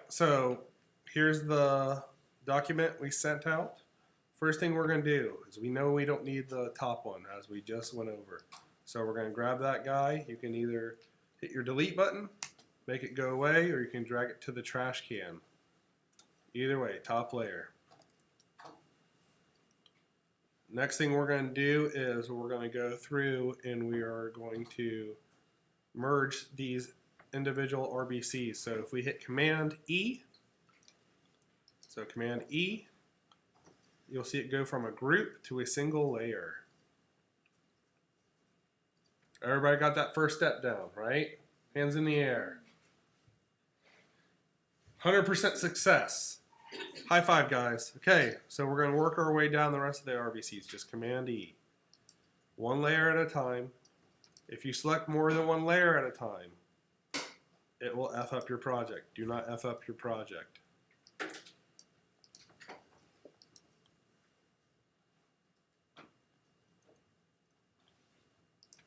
so here's the document we sent out. First thing we're going to do is we know we don't need the top one as we just went over. So we're going to grab that guy. You can either hit your delete button, make it go away, or you can drag it to the trash can. Either way, top layer. Next thing we're going to do is we're going to go through and we are going to merge these individual RBCs. So if we hit Command E, Command E, you'll see it go from a group to a single layer. Everybody got that first step down, right? Hands in the air. 100% success. High five, guys. Okay, so we're going to work our way down the rest of the RBCs. Just Command E. One layer at a time. If you select more than one layer at a time, it will F up your project. Do not F up your project.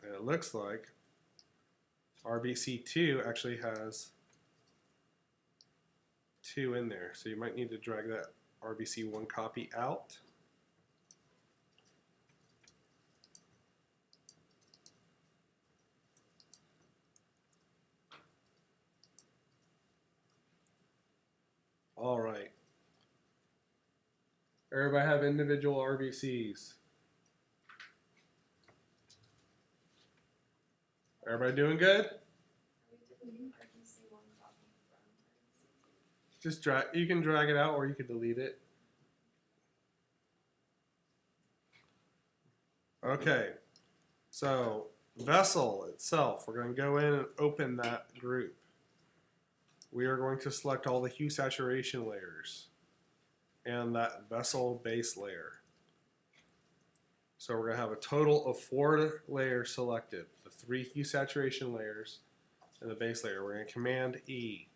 And it looks like RBC2 actually has 2 in there. So you might need to drag that RBC1 copy out. All right. Everybody have individual RBCs. Everybody doing good? Just drag. You can drag it out, or you can delete it. Okay. So Vessel itself, we're going to go in and open that group. We are going to select all the hue saturation layers and that Vessel base layer. So we're going to have a total of 4 layers selected. The 3 hue saturation layers and the base layer. We're going to Command E.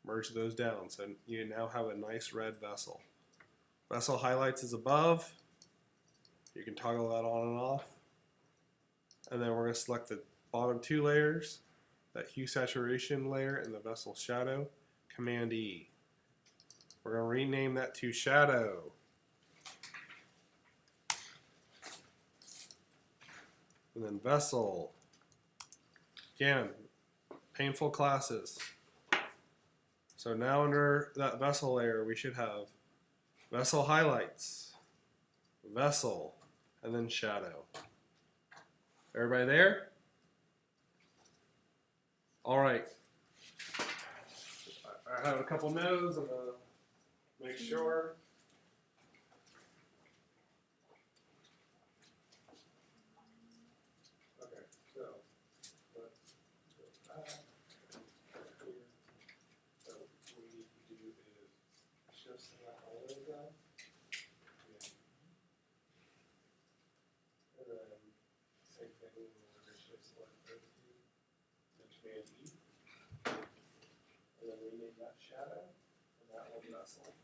Merge those down. So you now have a nice red Vessel. Vessel highlights is above. You can toggle that on and off. And then we're going to select the bottom 2 layers, that hue saturation layer and the Vessel shadow. Command E. We're going to rename that to Shadow. And then Vessel. Again, painful classes. So now under that Vessel layer, we should have Vessel highlights, Vessel, and then Shadow. Everybody there? All right. I have a couple nodes. I'm going to make sure. Okay, so let's go back here. So what we need to do is shift select all those guys. And then same thing, we're going to shift select those 2. Then Command E. And then rename that Shadow. And that one Vessel.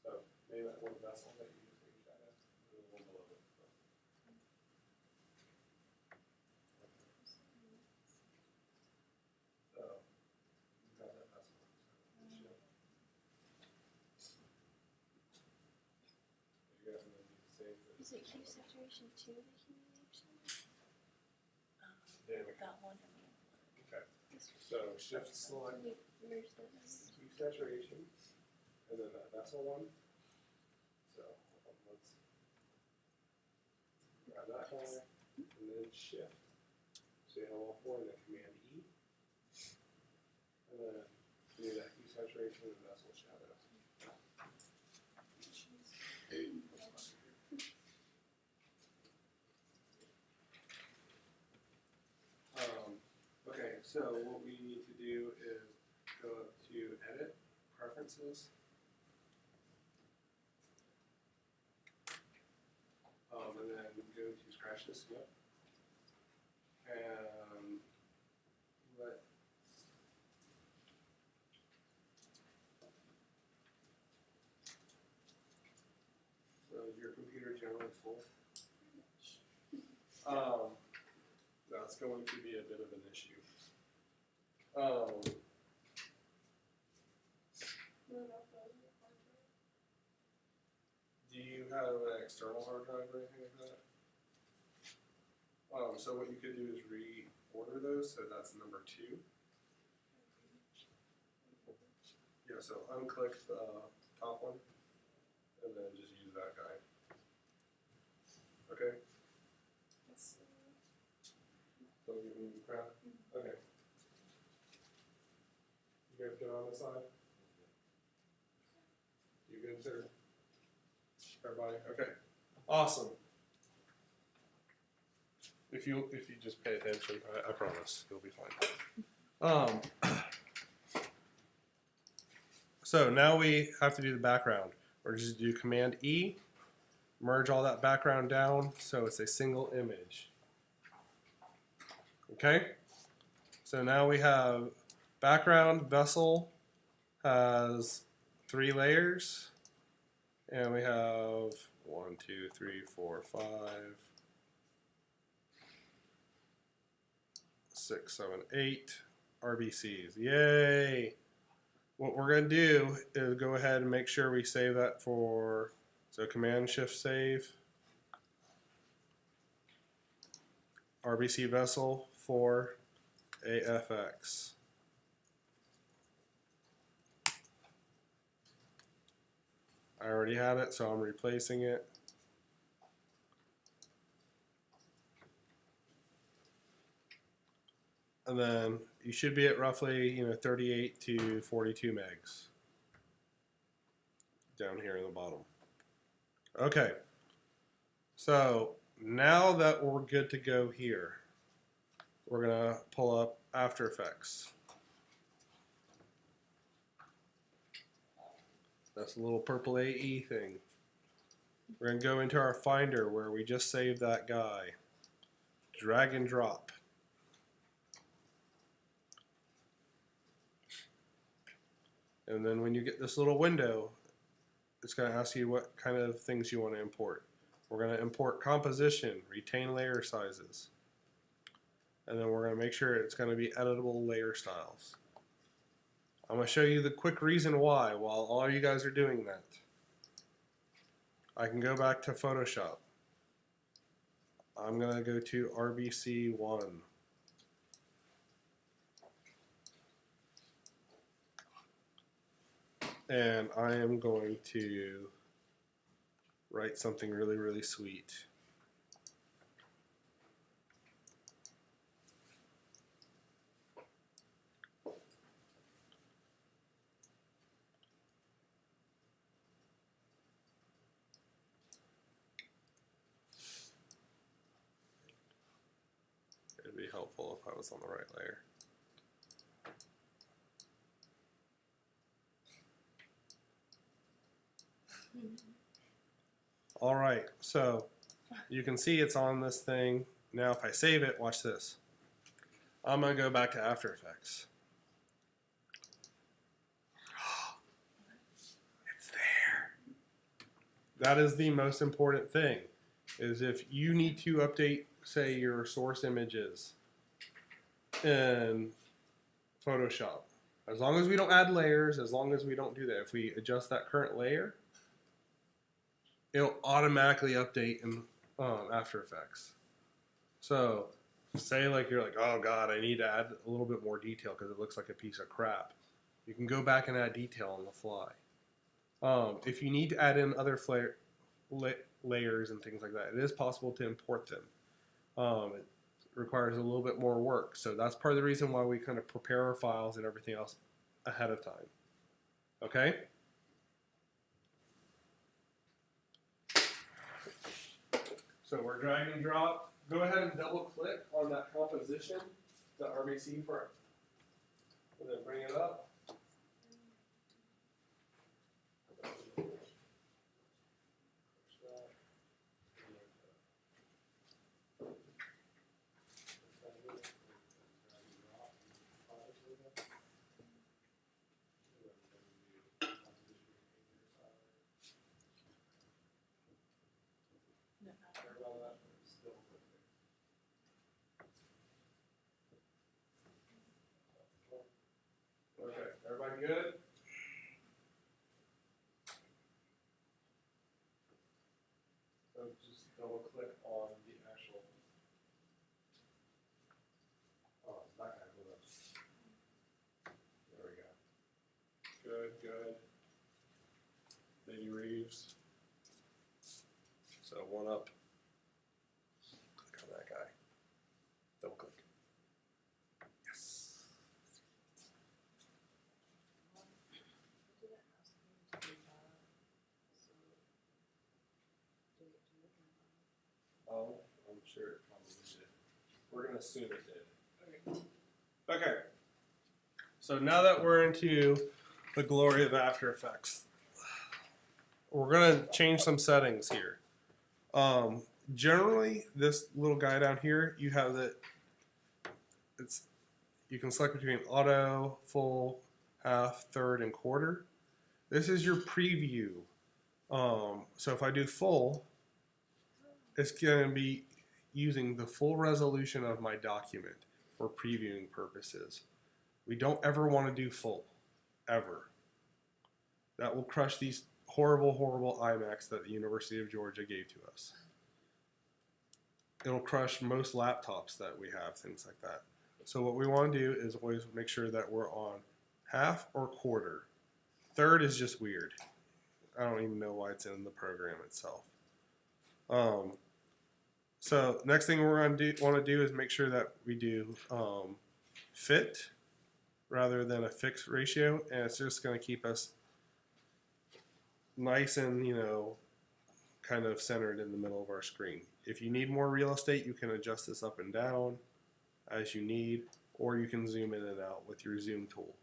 So name that one Vessel that you just made Shadow. And the one below it. So you got that Vessel. So you guys are going to need to save this. Is it hue saturation 2 that he mentioned? There we go. That one. Okay. So shift select Where's this? hue saturation, and then that Vessel one. So let's grab that guy, and then shift. So you have all 4, and then Command E, and then do that hue saturation and Vessel shadow. Okay, so what we need to do is go up to Edit, Preferences, and then go to Scratch this Snip, and let so is your computer generally full? That's going to be a bit of an issue. have an external hard drive or anything like that? So what you could do is reorder those, so that's number 2. Yeah, so unclick the top one, and then just use that guy. Okay? So give me the crap? Okay. You guys good on this side? You good, sir? Everybody? Okay. Awesome. If you just pay attention, I promise you'll be fine. So now we have to do the background. We're just do Command E, merge all that background down so it's a single image. Okay? So now we have background vessel has 3 layers, and we have 1, 2, 3, 4, 5, 6, 7, 8 RBCs. Yay! What we're going to do is go ahead and make sure we save that for, so Command Shift Save, RBC vessel for AFX. I already had it, so I'm replacing it. And then you should be at roughly 38 to 42 megs down here in the bottom. Okay, so now that we're good to go here, we're gonna pull up After Effects. That's a little purple AE thing. We're gonna go into our Finder where we just saved that guy. Drag and drop. And then when you get this little window, it's going to ask you what kind of things you want to import. We're going to import composition, retain layer sizes. And then we're going to make sure it's going to be editable layer styles. I'm going to show you the quick reason why while all you guys are doing that. I can go back to Photoshop. I'm going to go to RBC1. And I am going to write something really, really sweet. It'd be helpful if I was on the right layer. All right, so you can see it's on this thing. Now if I save it, watch this. I'm going to go back to After Effects. It's there. That is the most important thing, is if you need to update, say, your source images in Photoshop. As long as we don't add layers, as long as we don't do that, if we adjust that current layer, it'll automatically update in After Effects. So say like you're like, oh God, I need to add a little bit more detail because it looks like a piece of crap. You can go back and add detail on the fly. If you need to add in other layers and things like that, it is possible to import them. It requires a little bit more work. So that's part of the reason why we kind of prepare our files and everything else ahead of time. Okay? So we're drag and drop. Go ahead and double click on that composition, the RBC for, and then bring it up. Okay, everybody good? double click on the actual. Oh, that guy. Hold up. There we go. Good, good. Lady Reeves. So one up. Click on that guy. Double click. Yes. Oh, I'm sure it probably did. We're going to assume it did. Okay. So now that we're into the glory of After Effects, we're going to change some settings here. Generally, this little guy down here, you have that. You can select between auto, full, half, third, and quarter. This is your preview. So if I do full, it's going to be using the full resolution of my document for previewing purposes. We don't ever want to do full, ever. That will crush these horrible, horrible iMacs that the University of Georgia gave to us. It'll crush most laptops that we have, things like that. So what we want to do is always make sure that we're on half or quarter. Third is just weird. I don't even know why it's in the program itself. So next thing we're going to want to do is make sure that we do fit rather than a fixed ratio, and it's just going to keep us nice and, you know, kind of centered in the middle of our screen. If you need more real estate, you can adjust this up and down as you need, or you can zoom in and out with your zoom tool.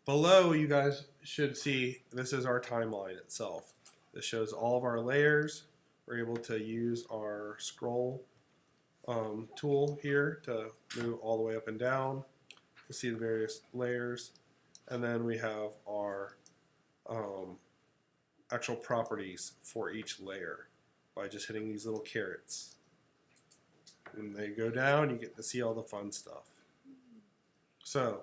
Below, you guys should see this is our timeline itself. This shows all of our layers. We're able to use our scroll tool here to move all the way up and down to see the various layers. And then we have our actual properties for each layer by just hitting these little carrots. When they go down, you get to see all the fun stuff. So,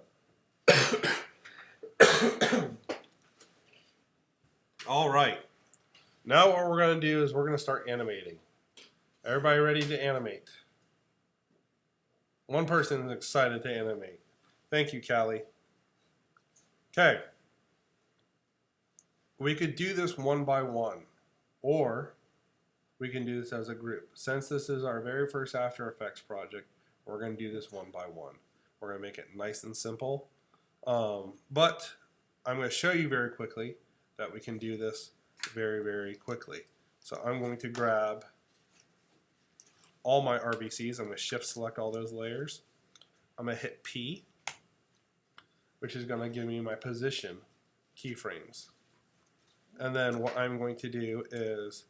all right. Now what we're going to do is we're going to start animating. Everybody ready to animate? One person is excited to animate. Thank you, Callie. Okay. We could do this one by one, or we can do this as a group. Since this is our very first After Effects project, we're going to do this one by one. We're going to make it nice and simple. But I'm going to show you very quickly that we can do this very, very quickly. So I'm going to grab all my RBCs. I'm going to shift select all those layers. I'm going to hit P, which is going to give me my position keyframes. And then what I'm going to do is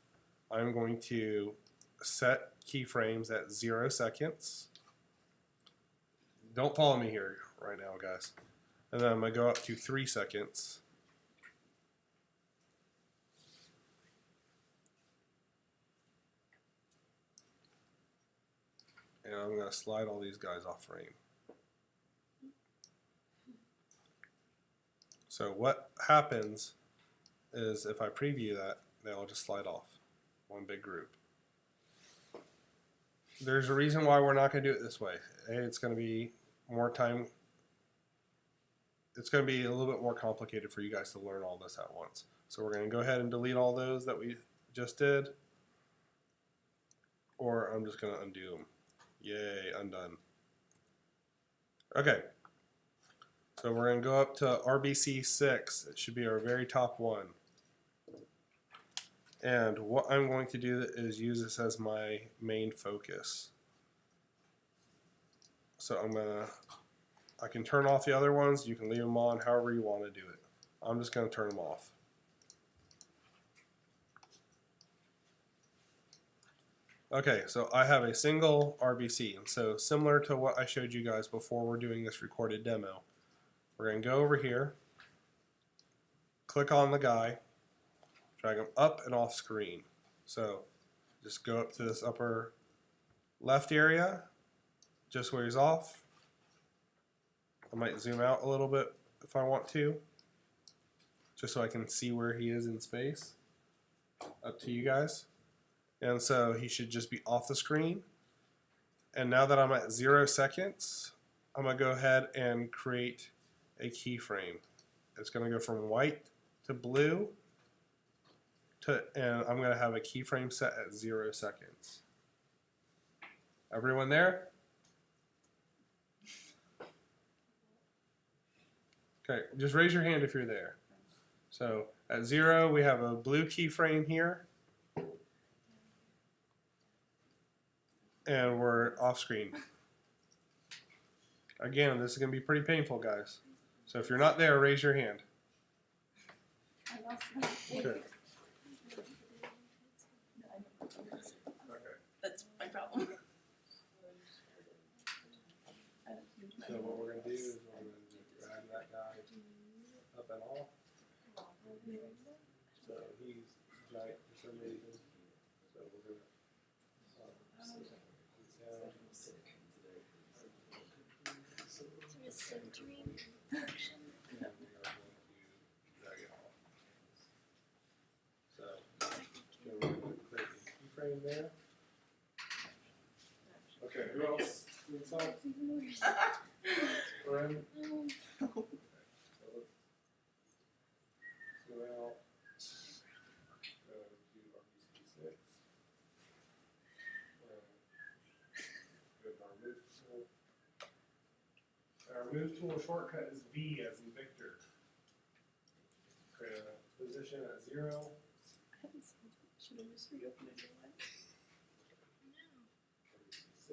I'm going to set keyframes at 0 seconds. Don't follow me here right now, guys. And then I'm going to go up to 3 seconds. And I'm going to slide all these guys off frame. So what happens is if I preview that, they'll just slide off. One big group. There's a reason why we're not going to do it this way. It's going to be more time. It's going to be a little bit more complicated for you guys to learn all this at once. So we're going to go ahead and delete all those that we just did. Or I'm just going to undo them. Yay, undone. Okay. So we're going to go up to RBC 6. It should be our very top one. And what I'm going to do is use this as my main focus. So I can turn off the other ones. You can leave them on however you want to do it. I'm just going to turn them off. Okay, so I have a single RBC. And so similar to what I showed you guys before we're doing this recorded demo, we're going to go over here, click on the guy, drag him up and off screen. So just go up to this upper left area, just where he's off. I might zoom out a little bit if I want to, just so I can see where he is in space. Up to you guys. And so he should just be off the screen. And now that I'm at 0 seconds, I'm going to go ahead and create a keyframe. It's going to go from white to blue, and I'm going to have a keyframe set at 0 seconds. Everyone there? Okay, just raise your hand if you're there. So at 0, we have a blue keyframe here. And we're off screen. Again, this is going to be pretty painful, guys. So if you're not there, raise your hand. Okay. That's my problem. So what we're going to do is we're going to drag that guy up and off. So he's giant for some reason. So we're going to Is there a centering function? and we are going to drag it off. So we're going to create a keyframe there. Okay, who else needs help? Corinne? So let's go out. Go to RBC6. Go to our move tool. Our move tool shortcut is V as in Victor. Create a position at 0. Should I just reopen it again? RBC6.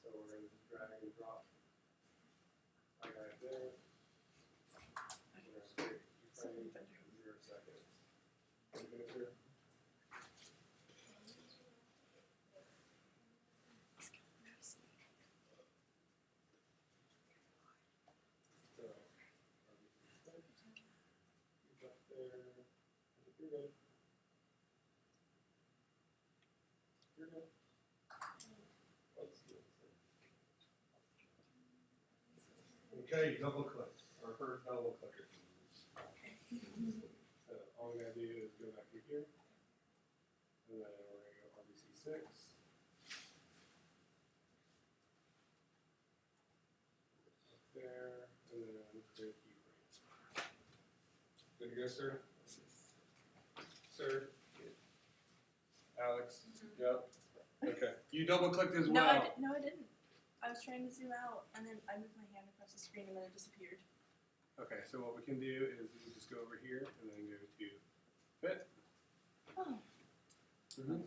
So we're going to drag and drop my guy there. We're going to create a keyframe at 0 seconds. What are you going to do? So, he's up there. I think you're good. You're good. Let's do it. Okay, double click. Our first double clicker. So all we gotta do is go back to here. And then we're gonna go RBC6. Up there, and then create a keyframe. Good to go, sir? Sir? Alex? Yep. Okay. You double clicked as No, well. no, I didn't. I was trying to zoom out, and then I moved my hand across the screen, and then it disappeared. Okay, so what we can do is we just go over here and then go to fit. Oh. And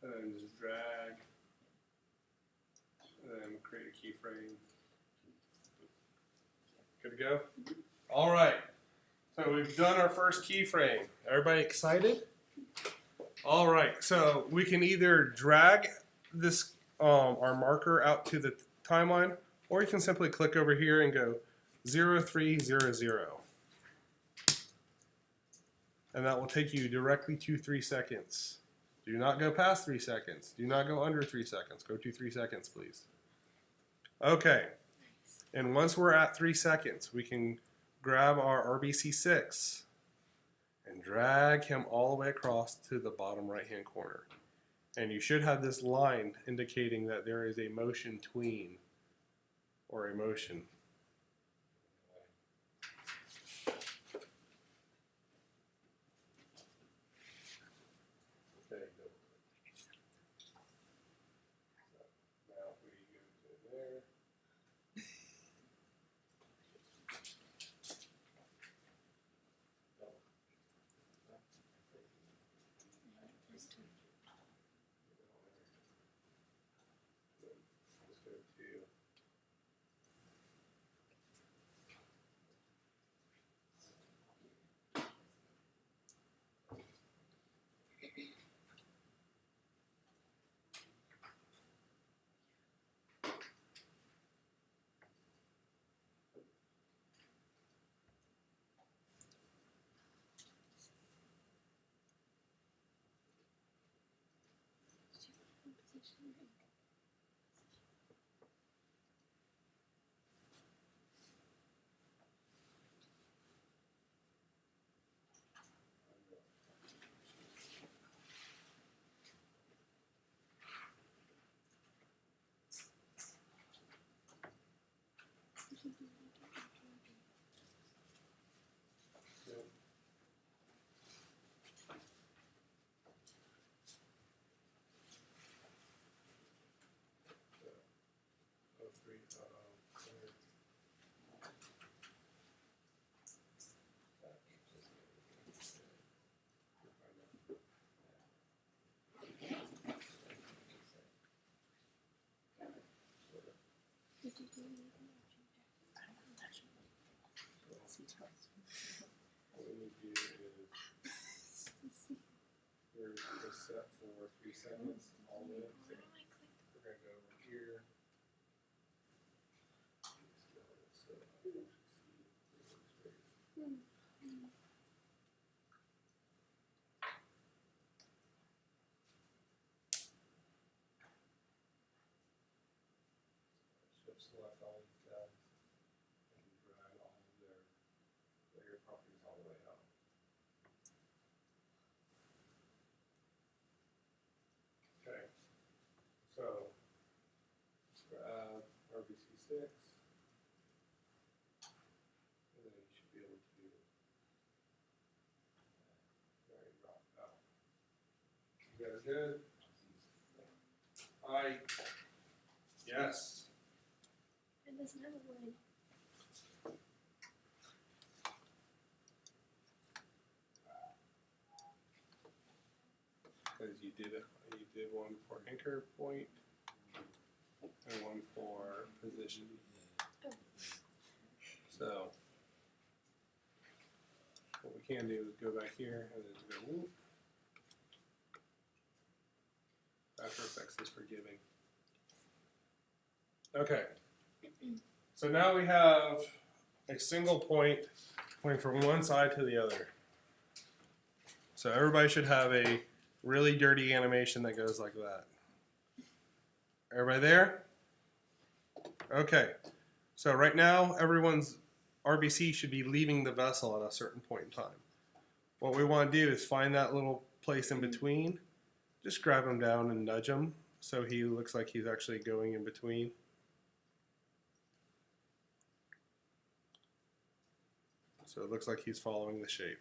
then just drag. And then create a keyframe. Good to go? All right. So we've done our first keyframe. Everybody excited? All right. So we can either drag this our marker out to the timeline, or you can simply click over here and go 0300. And that will take you directly to 3 seconds. Do not go past 3 seconds. Do not go under 3 seconds. Go to 3 seconds, please. Okay. And once we're at 3 seconds, we can grab our RBC6 and drag him all the way across to the bottom right-hand corner. And you should have this line indicating that there is a motion tween or a motion. Okay, go. So now if we go to there. Let's go to What we need to do is we're set for 3 seconds all in. So we're going to go over here. Select all these guys and drag all of their layer properties all the way up. Okay, so grab RBC6, and then you should be able to drag and drop out. You guys good? Aye. Yes. It doesn't have a wood. Because you did one for anchor point and one for position. So what we can do is go back here and then go whoop. After Effects is forgiving. Okay. So now we have a single point going from one side to the other. So everybody should have a really dirty animation that goes like that. Everybody there? Okay. So right now, everyone's RBC should be leaving the vessel at a certain point in time. What we want to do is find that little place in between. Just grab him down and nudge him so he looks like he's actually going in between. So it looks like he's following the shape.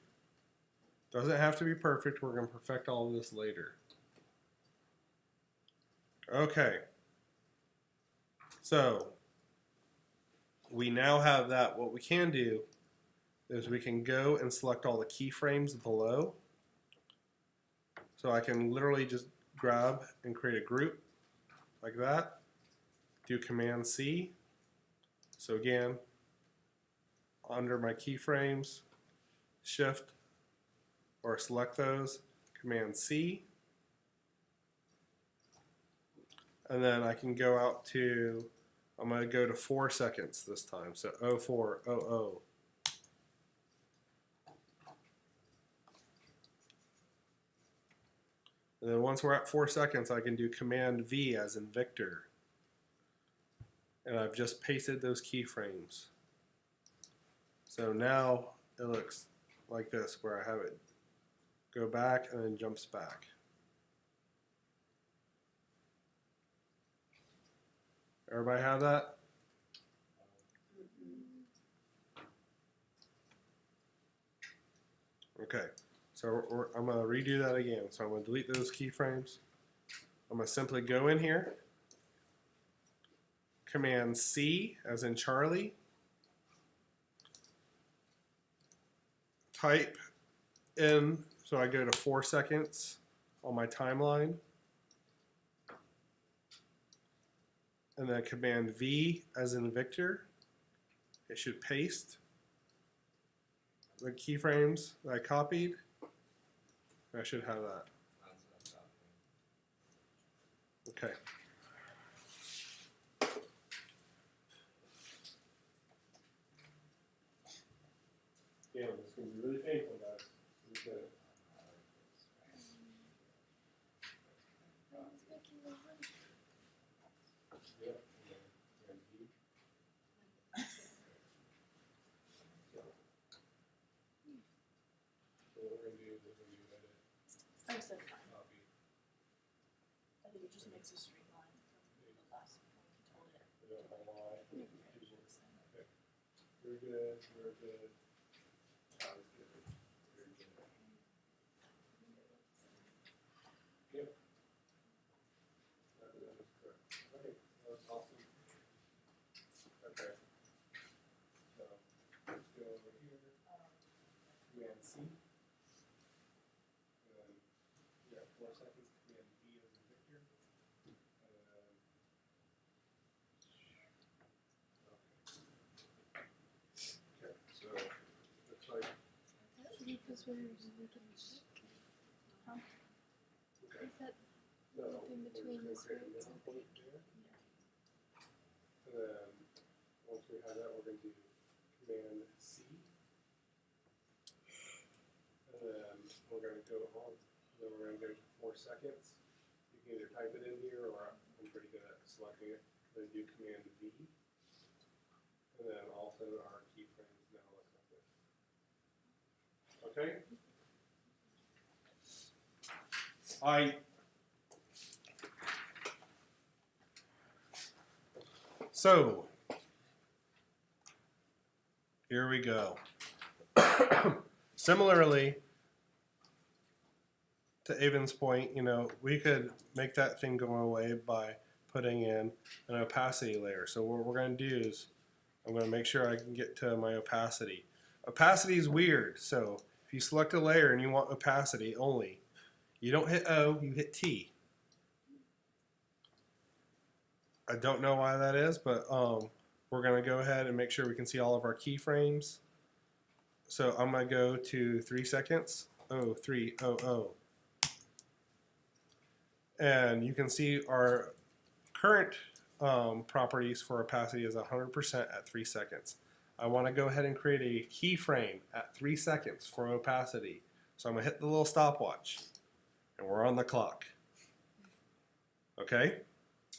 Doesn't have to be perfect. We're going to perfect all of this later. Okay. So we now have that. What we can do is we can go and select all the keyframes below. So I can literally just grab and create a group like that. Do Command C. So again, under my keyframes, Shift or select those, Command C. And then I can go out to, I'm going to go to 4 seconds this time. So 0400. And then once we're at 4 seconds, I can do Command V as in Victor. And I've just pasted those keyframes. So now it looks like this, where I have it go back and then jumps back. Everybody have that? Okay, so I'm going to redo that again. So I'm going to delete those keyframes. I'm going to simply go in here, Command C as in Charlie, type in, so I go to 4 seconds on my timeline, and then Command V as in Victor. It should paste the keyframes that I copied. I should have that. Okay. Yeah, it's going to be really painful, guys. Okay. I was making the wood. I said fine. copy. I think it just makes a straight line from the last point you told it. We don't know why. Okay. Okay. Very good, very good. Sounds good. Very good. Yep. That is correct. Okay, that's awesome. Okay. So, let's go over here. Command C. And then, you got 4 seconds. Command V as in Victor. And then, okay, so, looks like, Because we're looking Huh? okay. is that So, in we're between just this gonna create a room middle point there. And then, once we have that, we're going to do Command C. And then we're going to go on. And then we're going to go to 4 seconds. You can either type it in here, or I'm pretty good at selecting it. Then do Command V. And then all of a sudden our keyframes now look like this. Okay? So, here we go. Similarly to Avon's point, you know, we could make that thing go away by putting in an opacity layer. So what we're going to do is I'm going to make sure I can get to my opacity. Opacity is weird, so if you select a layer and you want opacity only, you don't hit O, you hit T. I don't know why that is, but we're going to go ahead and make sure we can see all of our keyframes. So I'm going to go to 3 seconds, 0300. And you can see our current properties for opacity is 100% at 3 seconds. I want to go ahead and create a keyframe at 3 seconds for opacity. So I'm going to hit the little stopwatch, and we're on the clock. Okay?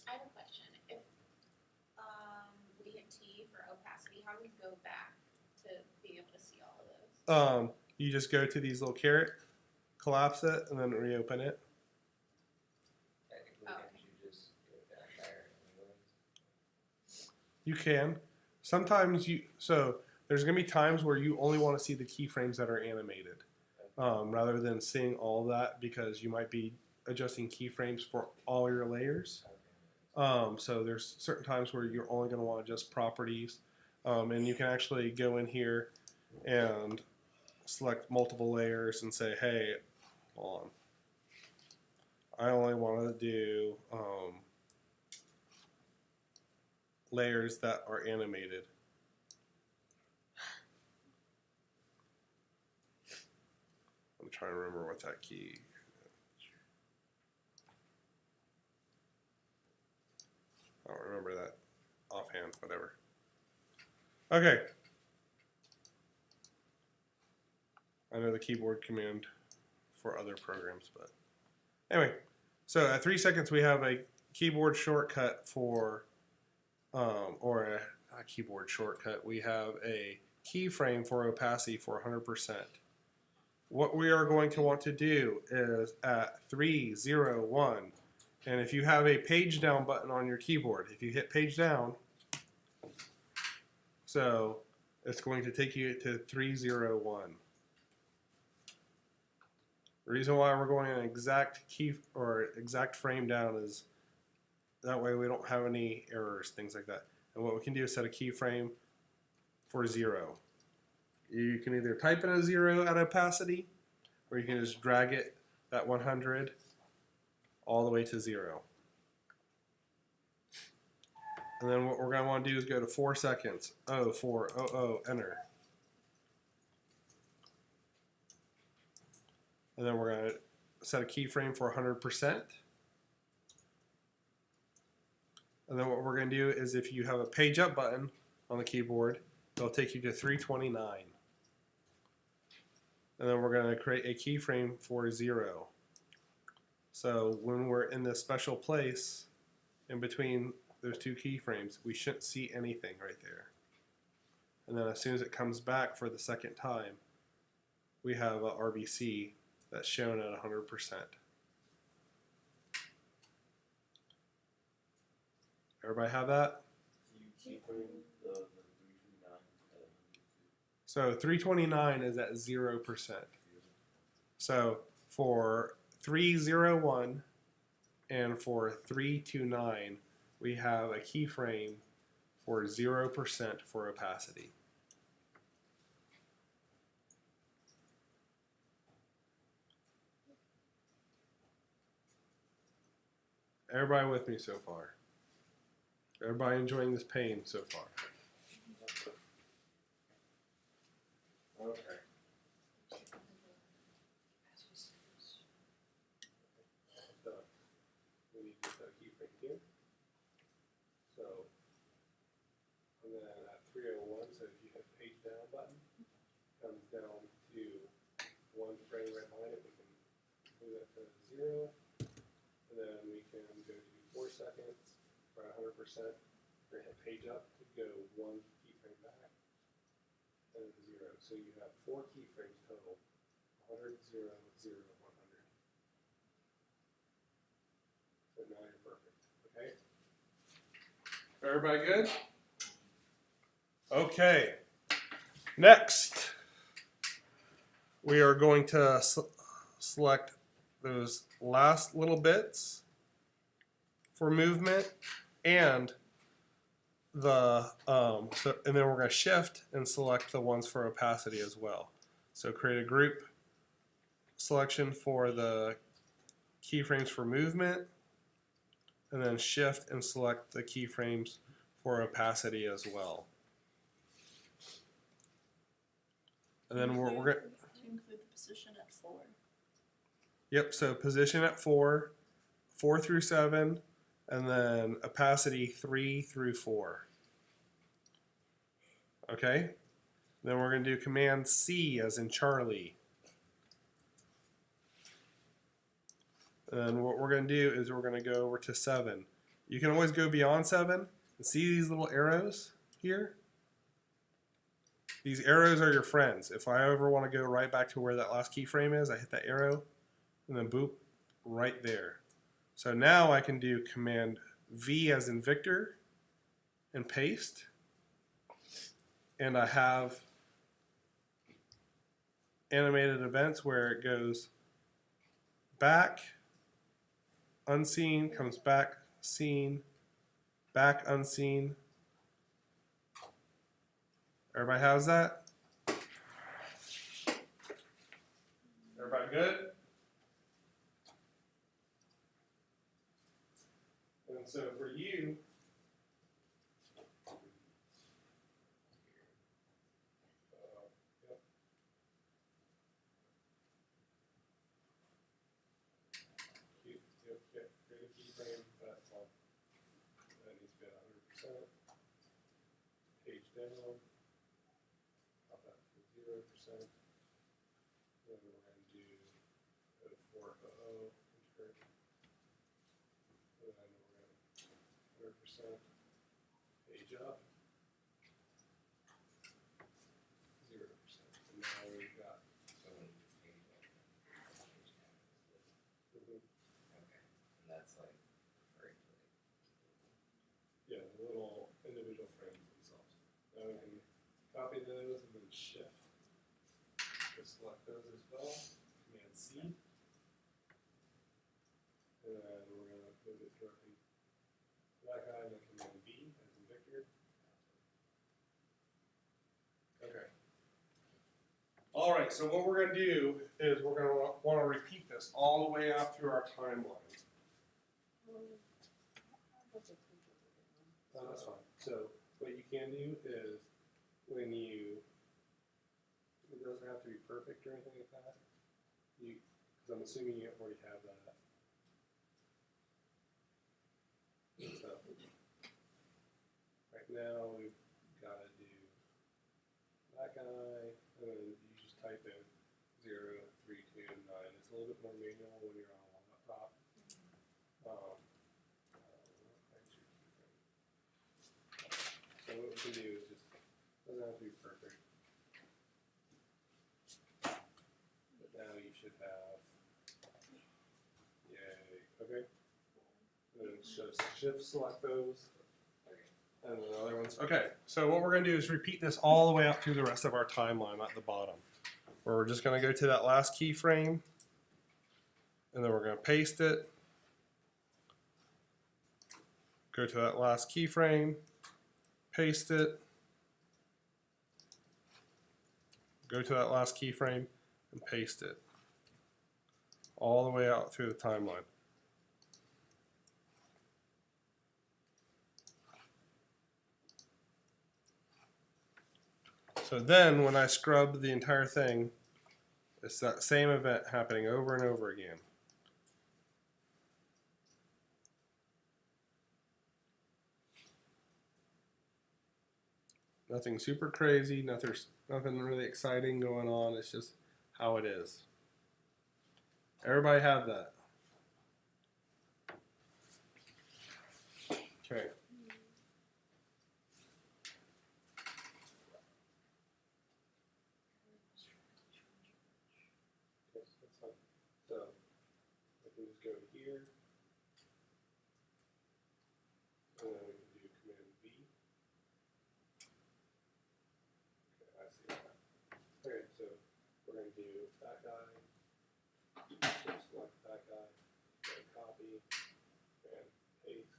I have a question. If we hit T for opacity, how do we go back to being able to see all of those? You just go to these little caret, collapse it, and then reopen it. Oh. You can. Sometimes so there's going to be times where you only want to see the keyframes that are animated rather than seeing all that, because you might be adjusting keyframes for all your layers. So there's certain times where you're only going to want to adjust properties, and you can actually go in here and select multiple layers and say, hey, hold on, I only want to do layers that are animated. I'm trying to remember what that key. I don't remember that offhand, whatever. Okay. I know the keyboard command for other programs, but anyway. So at 3 seconds we have a keyboard shortcut for, or a keyboard shortcut. We have a keyframe for opacity for 100%. What we are going to want to do is at 301, and if you have a page down button on your keyboard, if you hit page down, so it's going to take you to 301. The reason why we're going an exact key or exact frame down is that way we don't have any errors, things like that. And what we can do is set a keyframe for 0. You can either type in a 0 at opacity, or you can just drag it, that 100, all the way to 0. And then what we're going to want to do is go to 4 seconds. 0400, enter. And then we're going to set a keyframe for 100%. And then what we're going to do is, if you have a page up button on the keyboard, it'll take you to 329. And then we're going to create a keyframe for 0. So when we're in this special place in between those two keyframes, we shouldn't see anything right there. And then as soon as it comes back for the second time, we have a RBC that's shown at 100%. Everybody have that? So 329 is at 0%. So for 301 and for 329, we have a keyframe for 0% for opacity. Everybody with me so far? Everybody enjoying this pain so far? Okay. So we need to put a keyframe here. So, and then at 301, so if you hit the page down button, comes down to one frame right behind it. We can move that to 0, and then we can go to 4 seconds for 100%. We're gonna hit page up to go one keyframe back, and 0. So you have 4 keyframes total: 100, 0, 0, 100. So now you're perfect. Okay. Everybody good? Okay. Next, we are going to select those last little bits for movement and the and then we're going to shift and select the ones for opacity as well. So create a group selection for the keyframes for movement, and then shift and select the keyframes for opacity as well. And then we're going to include the position at 4. Yep, so position at 4, 4 through 7, and then opacity 3 through 4. Okay? Then we're going to do Command C as in Charlie. And then what we're going to do is we're going to go over to 7. You can always go beyond 7 and see these little arrows here? These arrows are your friends. If I ever want to go right back to where that last keyframe is, I hit that arrow and then boop, right there. So now I can do Command V as in Victor and paste. And I have animated events where it goes back, unseen, comes back, seen, back, unseen. Everybody has that? Everybody good? And so for you, create a keyframe, that's all. That needs to be at 100%. Page down. Pop that to 0%. Then we're going to do 400, insert. And then we're going to 100%. Page up. 0%. And now we've got. That's like referring to like Yeah, the little individual frames themselves. Now we can copy those and then shift. Just select those as well. Command C. And then we're going to move it directly to that guy and then Command V as in Victor. Okay. all right, so what we're going to do is we're going to want to repeat this all the way out through our timeline. Oh, that's fine. So what you can do is when you, it doesn't have to be perfect or anything like that. You, because I'm assuming you already have that. So right now we've got to do that guy, and then you just type in 0, 3, 2, 9. It's a little bit more manual when you're on a laptop. So what we can do is just, doesn't have to be perfect. But now you should have Okay. And then shift select those. And then the other ones. Okay, so what we're going to do is repeat this all the way up through the rest of our timeline at the bottom. Where we're just going to go to that last keyframe, and then we're going to paste it. Go to that last keyframe, paste it. Go to that last keyframe and paste it. All the way out through the timeline. So then when I scrub the entire thing, it's that same event happening over and over again. Nothing super crazy, nothing really exciting going on, it's just how it is. Everybody have that? Okay. Yes, that's fine. So I can just go here. And then we can do Command V. Okay, I see that. Okay, so we're going to do that guy. Just select that guy. Go copy. And paste.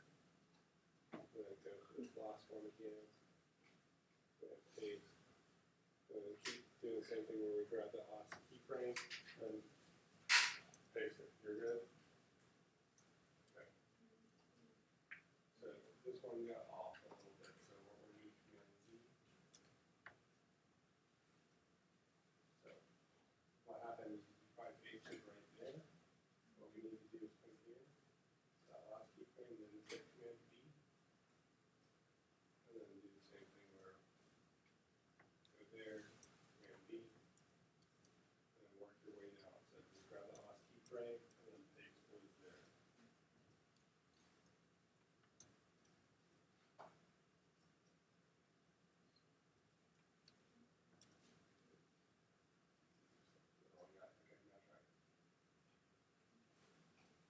And then go to this last one again. And paste. And then keep doing the same thing where we grab that last keyframe and paste it. You're good? Okay. So this one got off a little bit, so what we're going to do is Command Z. So what happens is you probably paste it right there. What we need to do is come here, that last keyframe, then hit Command V. And then do the same thing where go there, Command V. And then work your way down. So just grab that last keyframe and then paste what is there.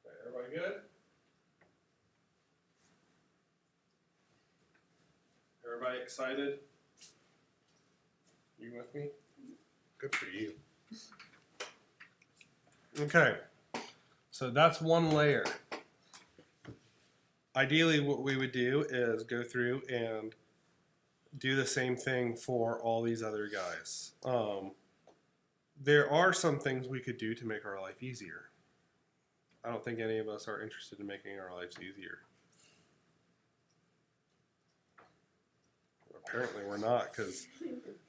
Okay, everybody good? Everybody excited? You with me? Good for you. Okay, so that's one layer. Ideally, what we would do is go through and do the same thing for all these other guys. There are some things we could do to make our life easier. I don't think any of us are interested in making our lives easier. Apparently we're not, because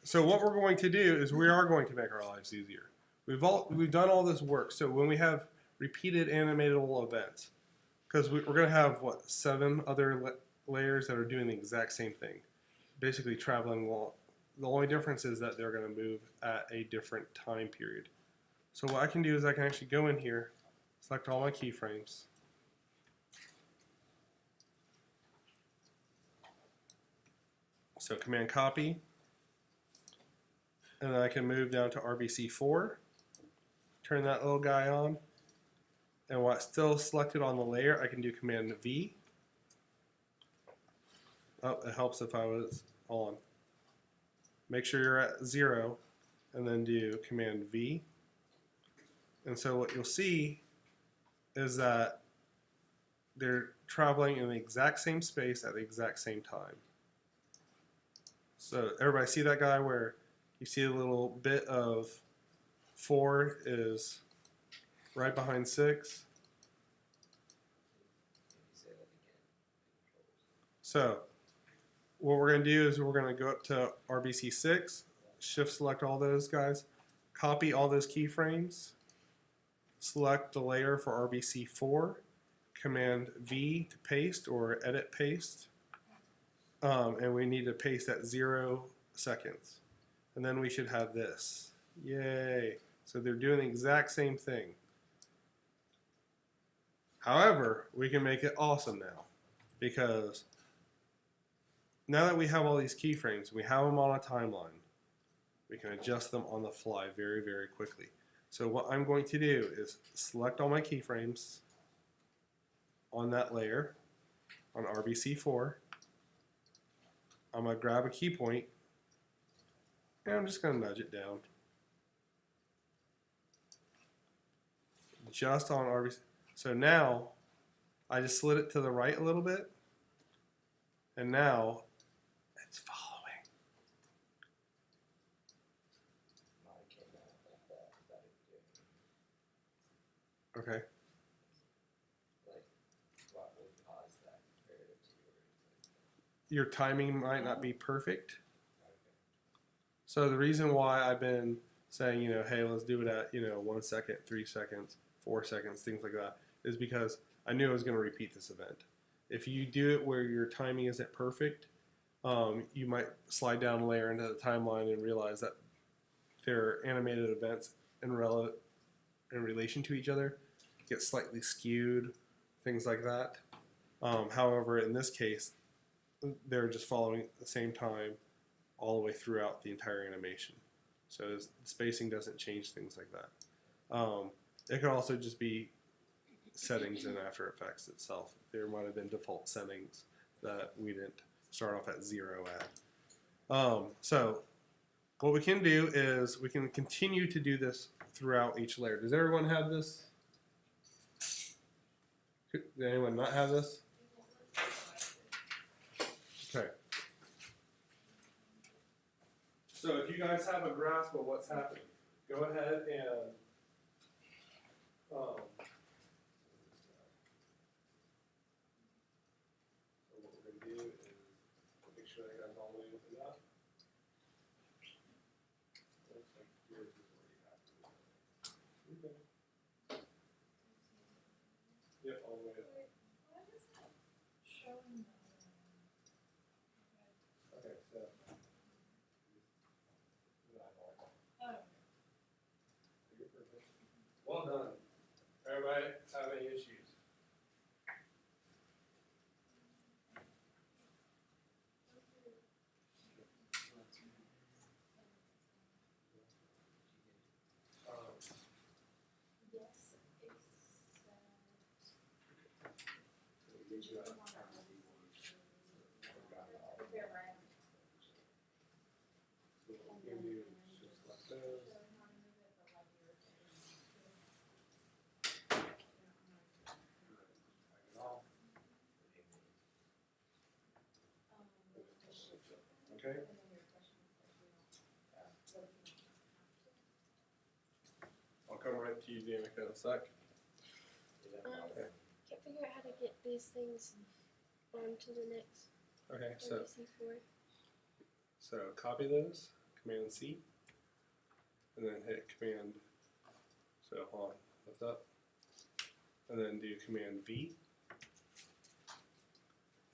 so what we're going to do is we are going to make our lives easier. We've done all this work, so when we have repeated animatable events, because we're going to have what, 7 other layers that are doing the exact same thing, basically traveling along. The only difference is that they're going to move at a different time period. So what I can do is I can actually go in here, select all my keyframes. So Command copy, and then I can move down to RBC4, turn that little guy on, and while it's still selected on the layer, I can do Command V. Oh, it helps if I was on. Make sure you're at 0, and then do Command V. And so what you'll see is that they're traveling in the exact same space at the exact same time. So everybody see that guy where you see a little bit of 4 is right behind 6. So what we're going to do is we're going to go up to RBC6, shift select all those guys, copy all those keyframes, select the layer for RBC4, Command V to paste or edit paste, and we need to paste at 0 seconds. And then we should have this. Yay! So they're doing the exact same thing. However, we can make it awesome now, because now that we have all these keyframes, we have them on a timeline, we can adjust them on the fly very, very quickly. So what I'm going to do is select all my keyframes, on that layer on RBC4. I'm going to grab a key point and I'm just going to nudge it down. Just on RBC. So now I just slid it to the right a little bit, and now it's following. Mine came out like that it did. Okay. Like, what would cause that comparative to yours? Your timing might not be perfect. Okay. So the reason why I've been saying, you know, hey, let's do it at, you know, 1 second, 3 seconds, 4 seconds, things like that, is because I knew I was going to repeat this event. If you do it where your timing isn't perfect, you might slide down a layer into the timeline and realize that their animated events in relation to each other get slightly skewed, things like that. However, in this case, they're just following at the same time all the way throughout the entire animation. So the spacing doesn't change, things like that. It could also just be settings in After Effects itself. There might have been default settings that we didn't start off at 0 at. So what we can do is we can continue to do this throughout each layer. Does everyone have this? Does anyone not have this? Okay. So if you guys have a grasp of what's happening, go ahead and so what we're going to do is make sure that guys all the way open up. Looks like yours is already happening. Okay. Yep, all the way up. Okay, so. You're perfect. Well done. Everybody have any issues? Yes, Okay. I'll come right to you, Danica, in a sec. Okay. Can't figure out how to get these things onto the next Okay, so RBC4. copy those, Command C, and then hit Command. So hold on, lift up, and then do Command V.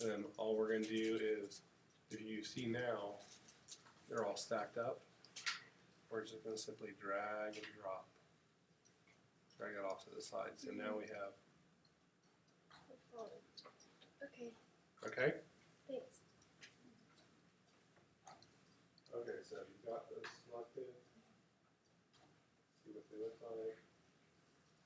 And then all we're going to do is, if you see now, they're all stacked up. We're just going to simply drag and drop. Drag it off to the side. So now we have. Okay, Okay? thanks. Okay, so you've got those selected. See what they look like.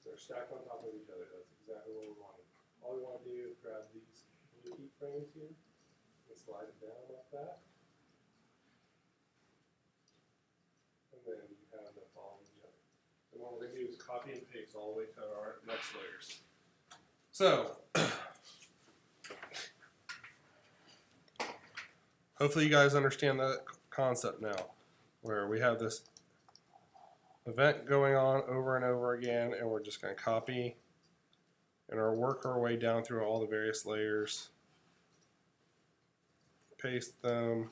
They're stacked on top of each other. That's exactly what we wanted. All we want to do is grab these blue keyframes here and slide it down like that. And then you have them following each other. And what we're going to do is copy and paste all the way to our next layers. So, hopefully you guys understand the concept now, where we have this event going on over and over again, and we're just going to copy and work our way down through all the various layers, paste them,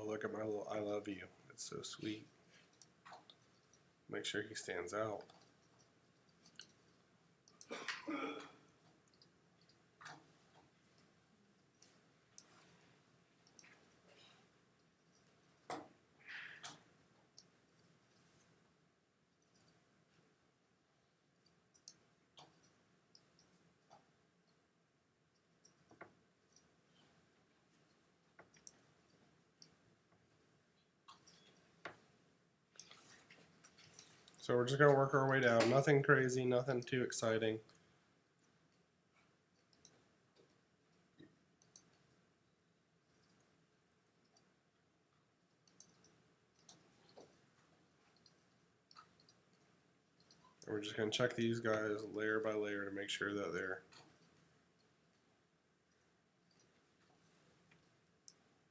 look at my little I love you. It's so sweet. Make sure he stands out. So we're just gonna work our way down. Nothing crazy, nothing too exciting. And we're just gonna check these guys layer by layer to make sure that they're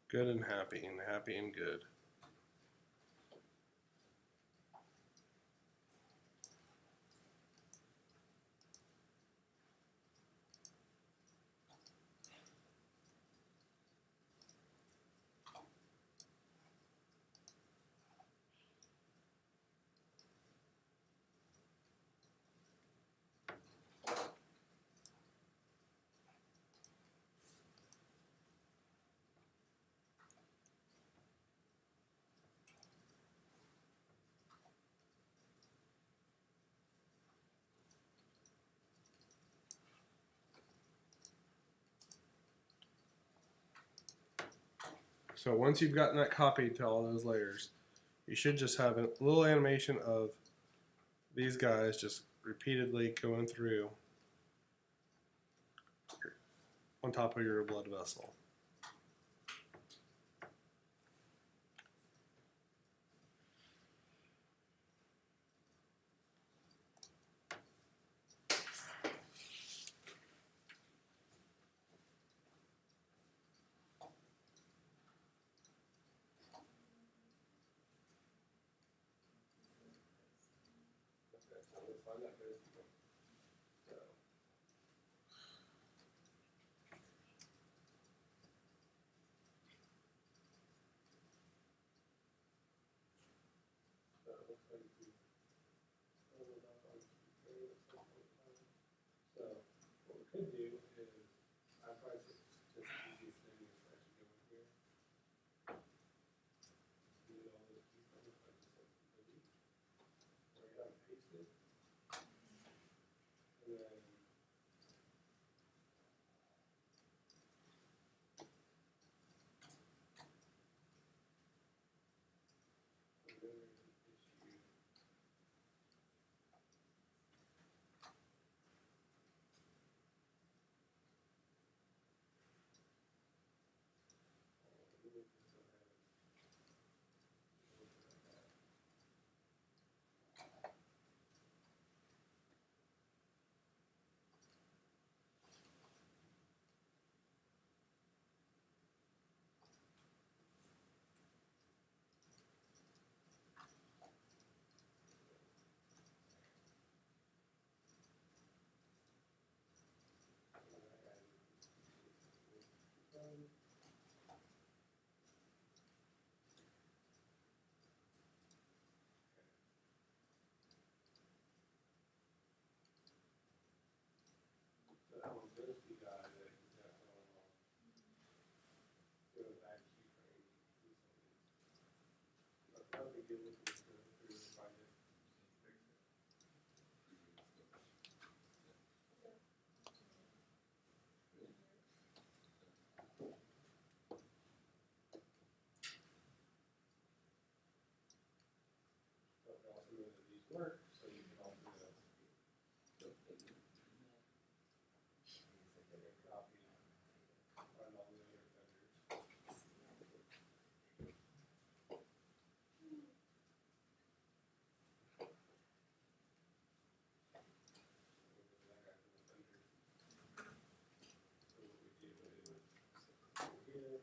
good and happy and good. So once you've gotten that copied to all those layers, you should just have a little animation of these guys just repeatedly going through on top of your blood vessel. Okay, so let's find that first one. So. So it looks like we filled it up on Tuesday at some point in time. So what we could do is, I probably just the easiest thing is to actually go in here. Do all those key things, I just like delete. Right out and paste it. And then issue. So that one's this the guy that he's got doing a back keyframe recently. But that'll be good with this go through and find it. But we also know that these work, so you can also copy, find all the other vendors. That guy from the vendor. So what we do is here.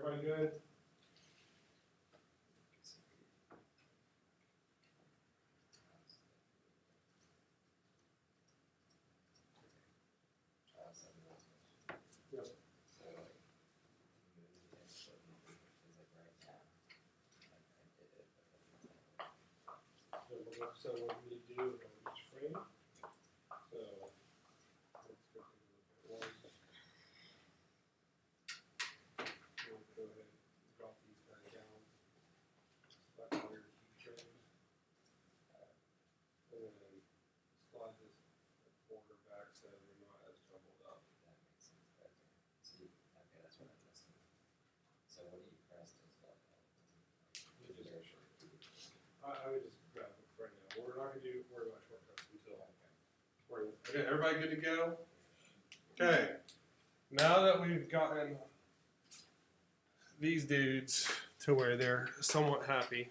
everybody good? Yep. So like, moving and putting, is like right now, like I did it, but So what we need to do on each frame, so let's go take a look at one. We'll go ahead and drop these back down. Select all your keyframes. And then slide this forward or back so they're not as jumbled up. that makes sense, okay. See, okay, that's what I'm missing. So what do you press to select all of them? You just, I would just grab it right now. We're not gonna worry about shortcuts until. Okay, everybody good to go? Okay, now that we've gotten these dudes to where they're somewhat happy,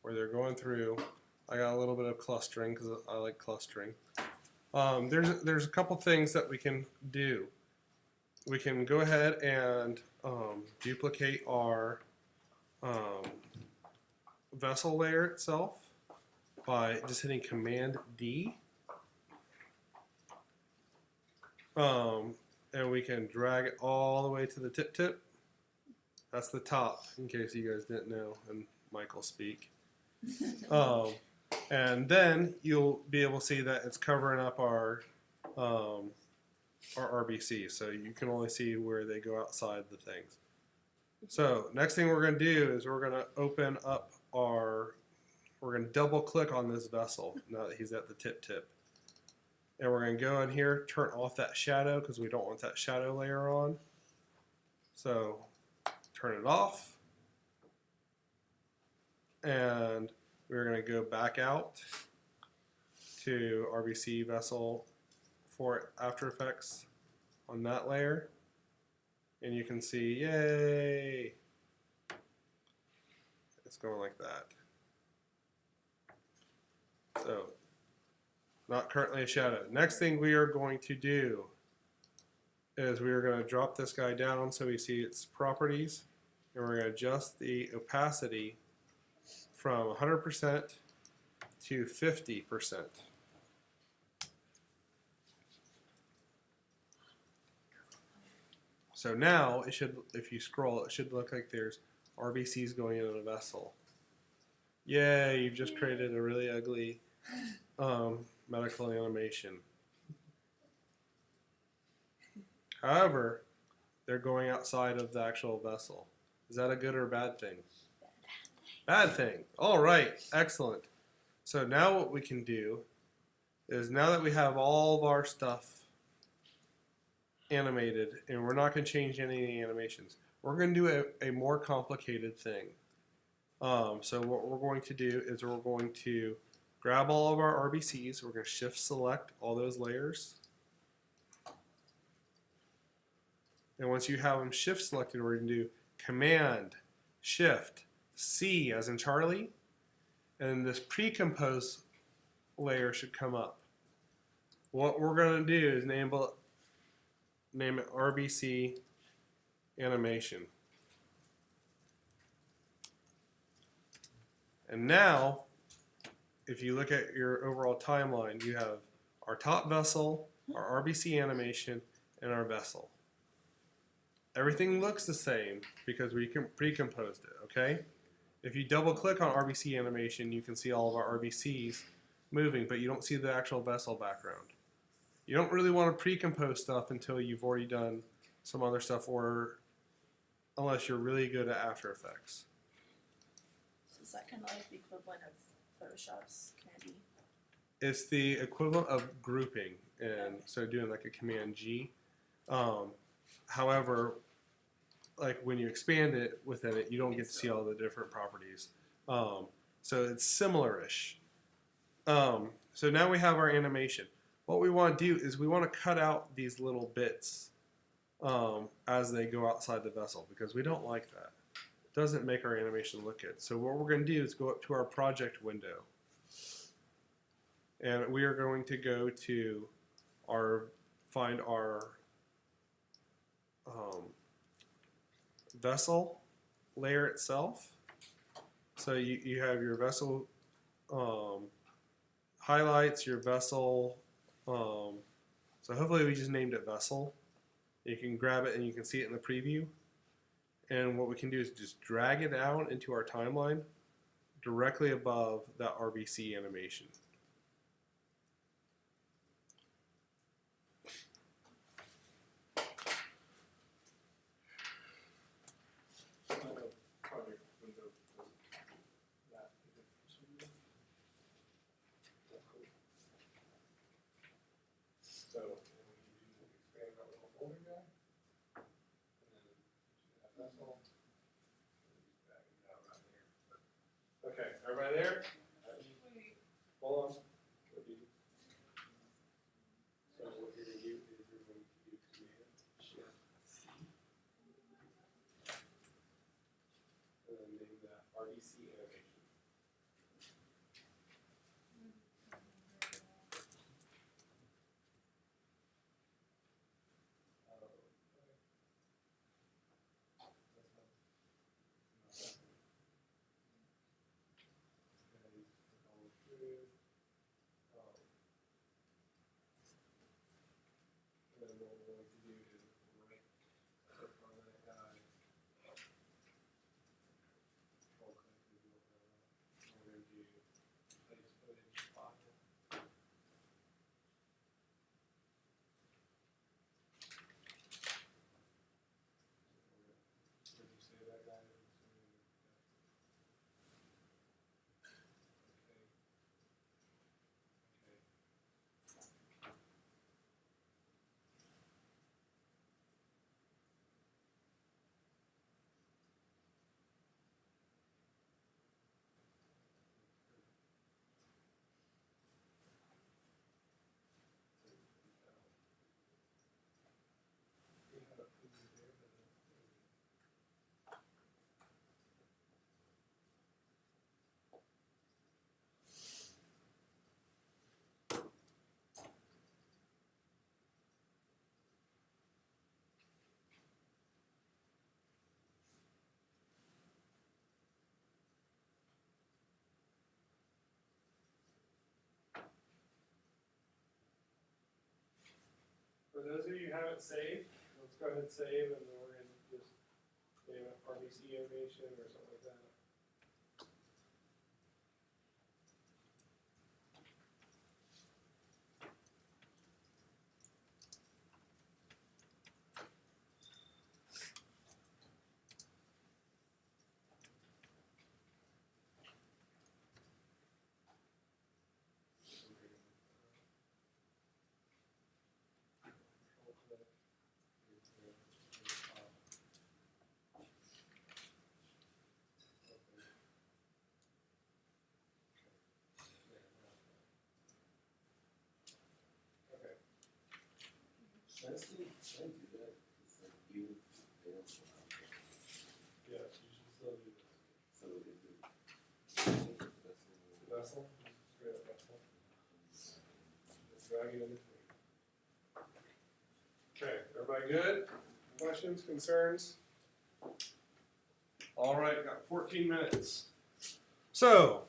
where they're going through, I got a little bit of clustering because I like clustering. There's a couple things that we can do. We can go ahead and duplicate our vessel layer itself by just hitting Command D. And we can drag it all the way to the tip. That's the top, in case you guys didn't know, and Michael speak. And then you'll be able to see that it's covering up our RBC, so you can only see where they go outside the things. So next thing we're going to do is we're going to open up we're going to double click on this vessel now that he's at the tip. And we're going to go in here, turn off that shadow because we don't want that shadow layer on. So turn it off. And we're going to go back out to RBC vessel for After Effects on that layer. And you can see, yay! It's going like that. So, not currently a shadow. Next thing we are going to do is we are going to drop this guy down so we see its properties. And we're going to adjust the opacity from 100% to 50%. So now it should, if you scroll, it should look like there's RBCs going into the vessel. Yay, you've just created a really ugly medical animation. However, they're going outside of the actual vessel. Is that a good or bad thing? Bad thing. All right, excellent. So now what we can do is, now that we have all of our stuff animated, and we're not going to change any of the animations, we're going to do a more complicated thing. So what we're going to do is we're going to grab all of our RBCs, we're going to shift select all those layers. And once you have them shift selected, we're going to do Command Shift C as in Charlie, and this pre-compose layer should come up. What we're going to do is name it RBC animation. And now, if you look at your overall timeline, you have our top vessel, our RBC animation, and our vessel. Everything looks the same because we pre-composed it, okay? If you double click on RBC animation, you can see all of our RBCs moving, but you don't see the actual vessel background. You don't really want to pre-compose stuff until you've already done some other stuff, or unless you're really good at After Effects. So is that kind of like the equivalent of Photoshop's Command E? It's the equivalent of grouping, and so doing like a Command G. However, like when you expand it within it, you don't get to see all the different properties. So it's similar-ish. So now we have our animation. What we want to do is we want to cut out these little bits as they go outside the vessel, because we don't like that. It doesn't make our animation look good. So what we're going to do is go up to our project window. And we are going to go to find our vessel layer itself. So you have your vessel highlights, your vessel. So hopefully we just named it vessel. You can grab it and you can see it in the preview. And what we can do is just drag it out into our timeline directly above that RBC animation. Project window that for you. That's cool. So and we can do expand that little folder guy. And then that's all. Back it down right there. Okay, everybody there? Hold on. So what you're gonna do is you're going to do Command Shift C. And then name that RDC animation. And then what we're going to do is right click on that guy. Control click and do it. We're going to do place footage file. Where did you say that guy is? Okay. Okay. For those of you who haven't saved, let's go ahead and save, and then we're going to just name it RBC animation or something like that. Control click. Okay. Should I do that? It's like you fail. Yes, you should still do this. So is it? Vessel, straight up vessel. Just drag it in between. Okay, everybody good? Questions, concerns? All right, got 14 minutes. So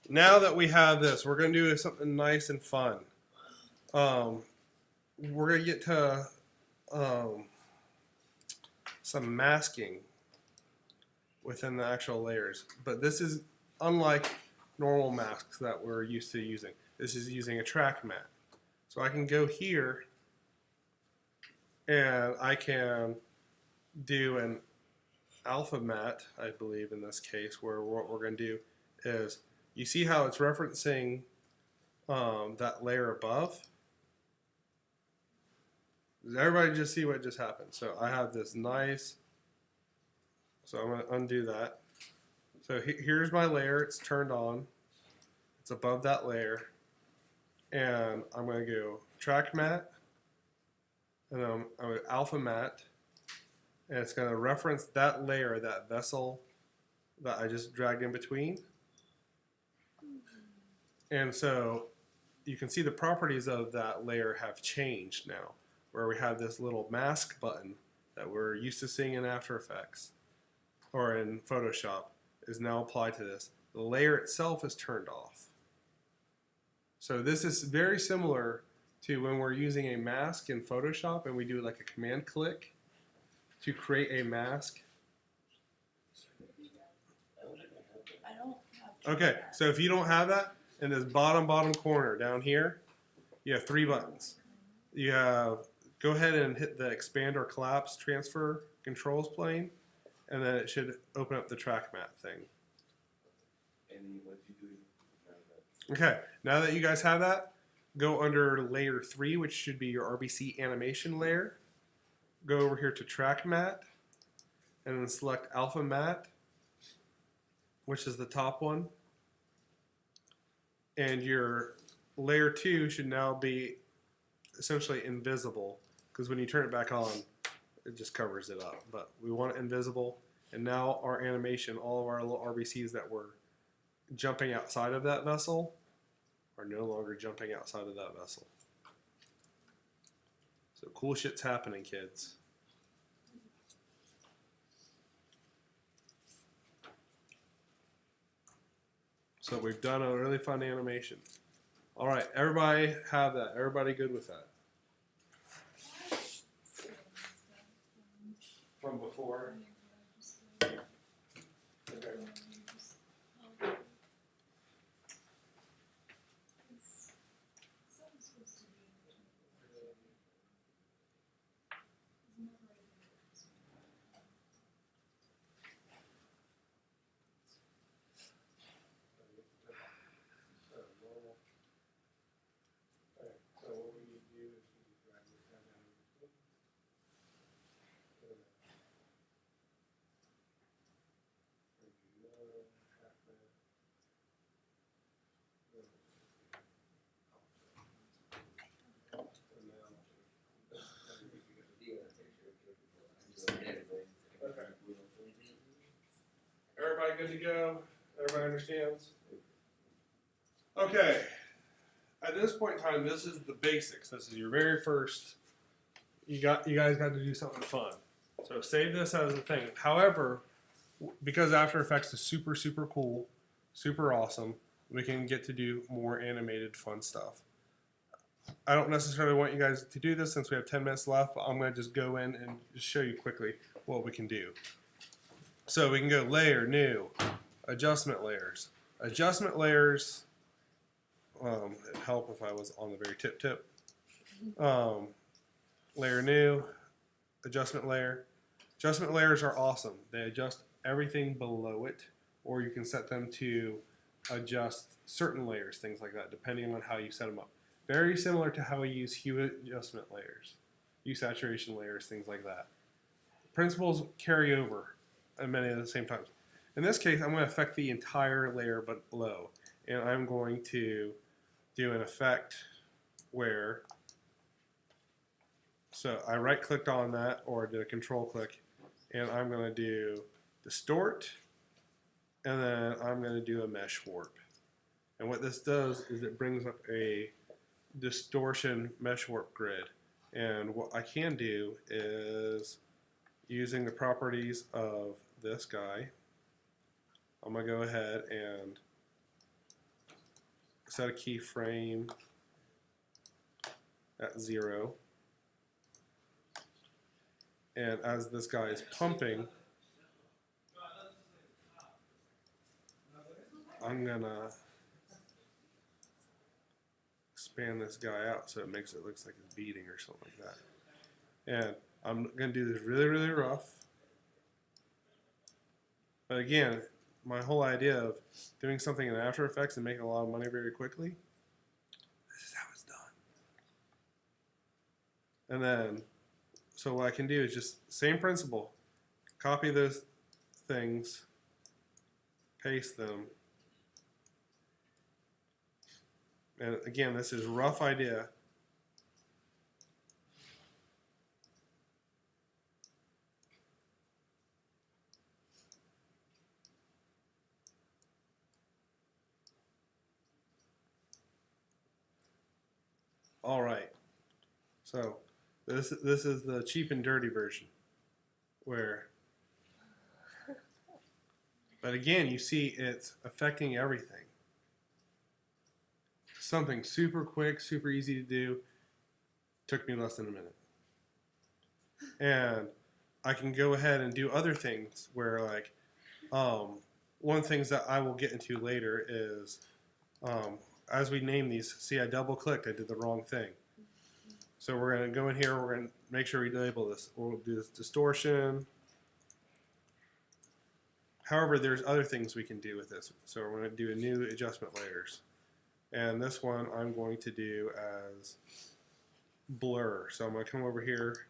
now that we have this, we're going to do something nice and fun. We're going to get to some masking within the actual layers, but this is unlike normal masks that we're used to using. This is using a track matte. So I can go here and I can do an alpha matte, I believe in this case, where what we're going to do is, you see how it's referencing that layer above? Does everybody just see what just happened? So I have this nice, so I'm going to undo that. So here's my layer, it's turned on, it's above that layer, and I'm going to go track matte, and then I'm going to alpha matte, and it's going to reference that layer, that vessel that I just dragged in between. And so you can see the properties of that layer have changed now. where we have this little mask button that we're used to seeing in After Effects or in Photoshop is now applied to this. The layer itself is turned off. So this is very similar to when we're using a mask in Photoshop and we do like a command click to create a mask. I don't have. Okay, so if you don't have that, in this bottom corner down here, you have 3 buttons. You have, go ahead and hit the expand or collapse transfer controls plane, and then it should open up the track mat thing. And what you do? Okay, now that you guys have that, go under layer 3, which should be your RBC animation layer. Go over here to track mat, and then select alpha mat, which is the top one. And your layer 2 should now be essentially invisible, because when you turn it back on, it just covers it up. But we want it invisible, and now our animation, all of our little RBCs that were jumping outside of that vessel are no longer jumping outside of that vessel. So cool shit's happening, kids. So we've done a really fun animation. All right, everybody have that. Everybody good with that? From before? Okay. So what we need to do is we need to drag this guy down. Everybody good to go? Everybody understands? Okay. At this point in time, this is the basics. This is your very first. You guys got to do something fun. So save this as a thing. However, because After Effects is super, super cool, super awesome, we can get to do more animated fun stuff. I don't necessarily want you guys to do this since we have 10 minutes left, but I'm going to just go in and just show you quickly what we can do. So we can go layer, new, adjustment layers. Adjustment layers, it'd help if I was on the very tip. Layer new, adjustment layer. Adjustment layers are awesome. They adjust everything below it, or you can set them to adjust certain layers, things like that, depending on how you set them up. Very similar to how we use hue adjustment layers, hue saturation layers, things like that. Principles carry over at many of the same times. In this case, I'm going to affect the entire layer but below, and I'm going to do an effect where, so I right clicked on that or did a control click, and I'm going to do distort, and then I'm going to do a mesh warp. And what this does is it brings up a distortion mesh warp grid. And what I can do is, using the properties of this guy, I'm going to go ahead and set a keyframe at 0. And as this guy is pumping, I'm going to expand this guy out so it makes it look like it's beating or something like that. And I'm going to do this really, really rough. But again, my whole idea of doing something in After Effects and making a lot of money very quickly, this is how it's done. And then, so what I can do is just, same principle, copy those things, paste them. And again, this is a rough idea. All right. So This is the cheap and dirty version, where. But again, you see it's affecting everything. Something super quick, super easy to do. Took me less than a minute. And I can go ahead and do other things where, like, one of the things that I will get into later is, as we name these, see, I double clicked, I did the wrong thing. So we're going to go in here, we're going to make sure we label this. We'll do this distortion. However, there's other things we can do with this. So we're going to do a new adjustment layers. And this one I'm going to do as blur. So I'm going to come over here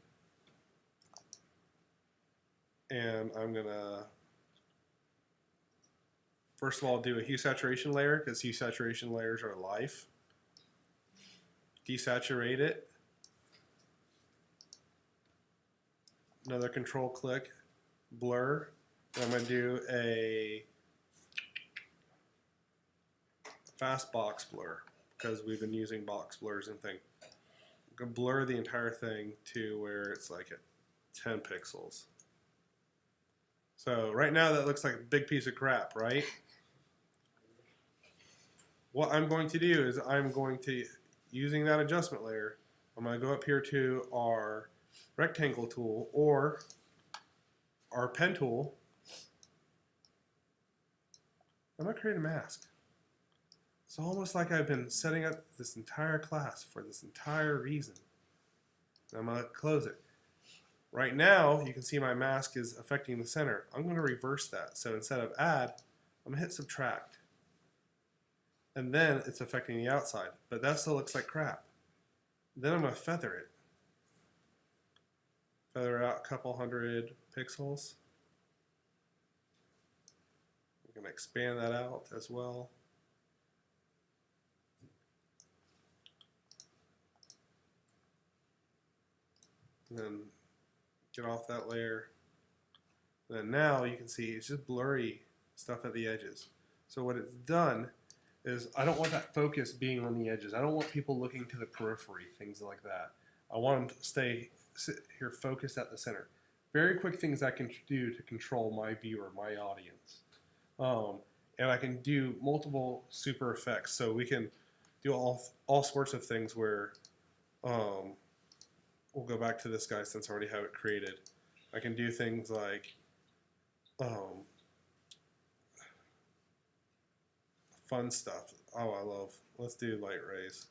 and I'm going to first of all do a hue saturation layer, because hue saturation layers are life. Desaturate it. Another control click, blur. And I'm going to do a fast box blur, because we've been using box blurs and things. I'm going to blur the entire thing to where it's like at 10 pixels. So right now that looks like a big piece of crap, right? What I'm going to do is I'm going to, using that adjustment layer, I'm going to go up here to our rectangle tool or our pen tool. I'm going to create a mask. It's almost like I've been setting up this entire class for this entire reason. I'm going to close it. Right now, you can see my mask is affecting the center. I'm going to reverse that. So instead of add, I'm going to hit subtract. And then it's affecting the outside. But that still looks like crap. Then I'm going to feather it. Feather out a couple hundred pixels. I'm going to expand that out as well. And then get off that layer. And then now you can see it's just blurry stuff at the edges. So what it's done is I don't want that focus being on the edges. I don't want people looking to the periphery, things like that. I want them to sit here focused at the center. Very quick things I can do to control my viewer, my audience. And I can do multiple super effects. So we can do all sorts of things where we'll go back to this guy since I already have it created. I can do things like fun stuff. Oh, I love. Let's do light rays.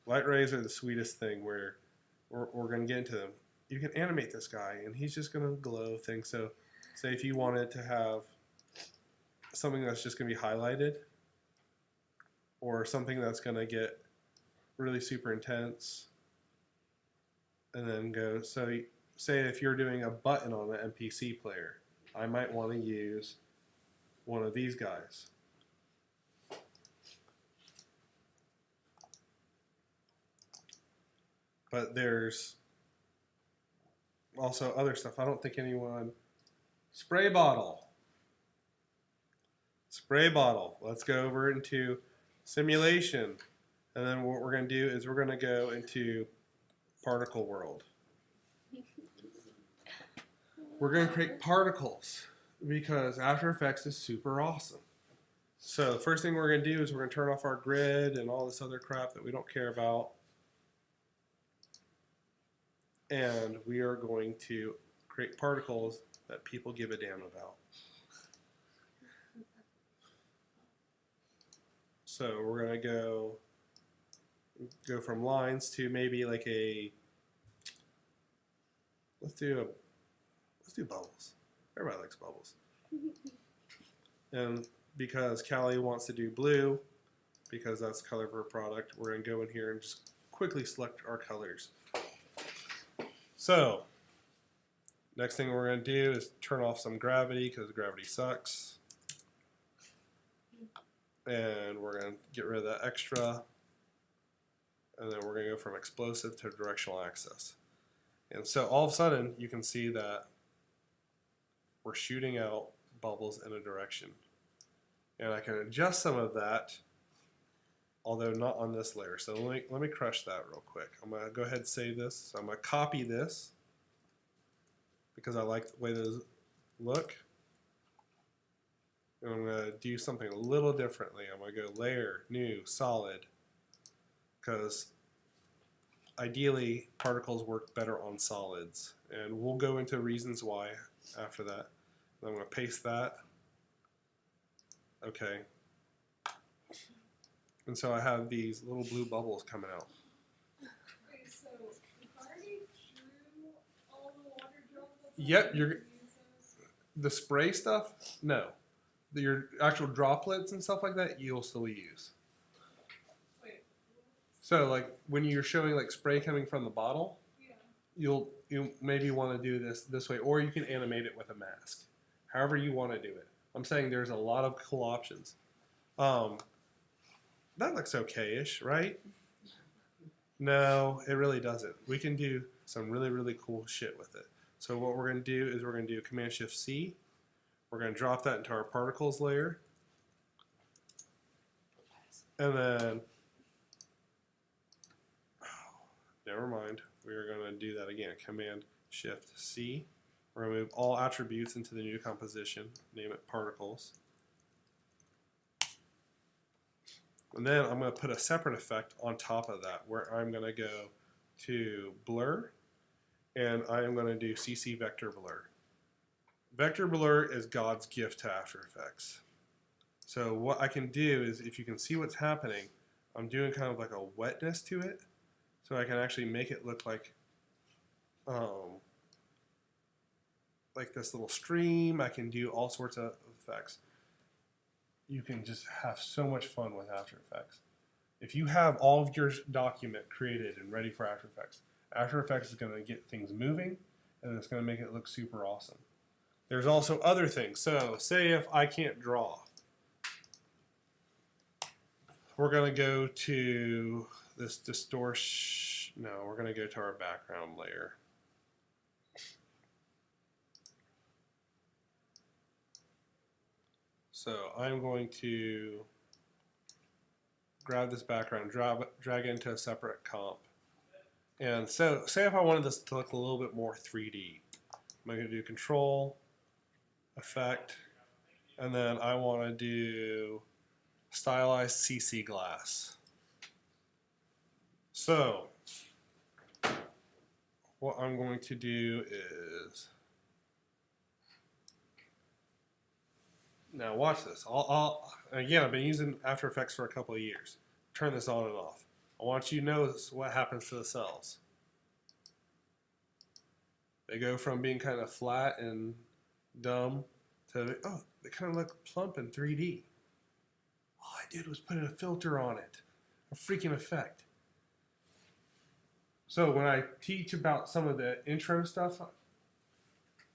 Light rays are the sweetest thing where we're going to get into them. You can animate this guy and he's just going to glow things. So say if you wanted to have something that's just going to be highlighted or something that's going to get really super intense and then go. So say if you're doing a button on an MPC player, I might want to use one of these guys. But there's also other stuff. I don't think anyone... Spray bottle. Spray bottle. Let's go over into simulation. And then what we're going to do is we're going to go into particle world. We're going to create particles because After Effects is super awesome. So the first thing we're going to do is we're going to turn off our grid and all this other crap that we don't care about. And we are going to create particles that people give a damn about. So we're going to go from lines to maybe like a, let's do bubbles. Everybody likes bubbles. And because Callie wants to do blue, because that's the color of her product, we're going to go in here and just quickly select our colors. So, next thing we're going to do is turn off some gravity because gravity sucks. And we're going to get rid of that extra. And then we're going to go from explosive to directional access. And so all of a sudden you can see that we're shooting out bubbles in a direction. And I can adjust some of that although not on this layer. So let me crush that real quick. I'm gonna go ahead and save this. So I'm gonna copy this because I like the way those look. And I'm gonna do something a little differently. I'm gonna go layer, new, solid, because ideally particles work better on solids. And we'll go into reasons why after that. And I'm gonna paste that. Okay. And so I have these little blue bubbles coming out. Wait, so if I already drew all the water droplets? Yep, on you're- the users? The spray stuff, no. Your actual droplets and stuff like that, you'll still use. Wait, So like when you're showing like spray coming from the bottle, yeah. you'll maybe want to do this way, or you can animate it with a mask. However you want to do it. I'm saying there's a lot of cool options. That looks okay-ish, right? No, it really doesn't. We can do some really, really cool shit with it. So what we're going to do is we're going to do Command-Shift-C. We're going to drop that into our particles layer. And then, never mind. We are going to do that again. Command-Shift-C. We're going to move all attributes into the new composition. Name it particles. And then I'm going to put a separate effect on top of that where I'm going to go to blur and I am going to do CC vector blur. Vector blur is God's gift to After Effects. So what I can do is, if you can see what's happening, I'm doing kind of like a wetness to it. So I can actually make it look like this little stream. I can do all sorts of effects. You can just have so much fun with After Effects. If you have all of your document created and ready for After Effects is going to get things moving, and it's going to make it look super awesome. There's also other things. So say if I can't draw, we're going to go to this distortion. No, we're going to go to our background layer. So I'm going to grab this background, drag it into a separate comp. And so say if I wanted this to look a little bit more 3D, I'm going to do Control, Effect, and then I want to do Stylized CC Glass. So what I'm going to do is, now watch this. Again, I've been using After Effects for a couple of years. Turn this on and off. I want you to notice what happens to the cells. They go from being kind of flat and dumb to, oh, they kind of look plump in 3D. All I did was put a filter on it. A freaking effect. So when I teach about some of the intro stuff,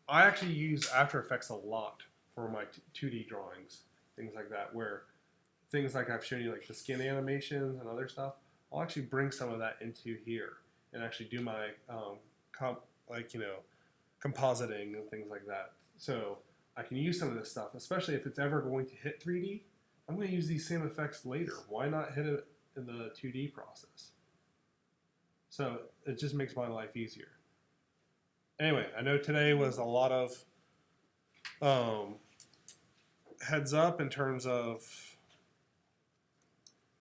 I actually use After Effects a lot for my 2D drawings, things like that, where things like I've shown you, like the skin animations and other stuff, I'll actually bring some of that into here and actually do my compositing and things like that. So I can use some of this stuff, especially if it's ever going to hit 3D. I'm going to use these same effects later. Why not hit it in the 2D process? So it just makes my life easier. Anyway, I know today was a lot of heads up in terms of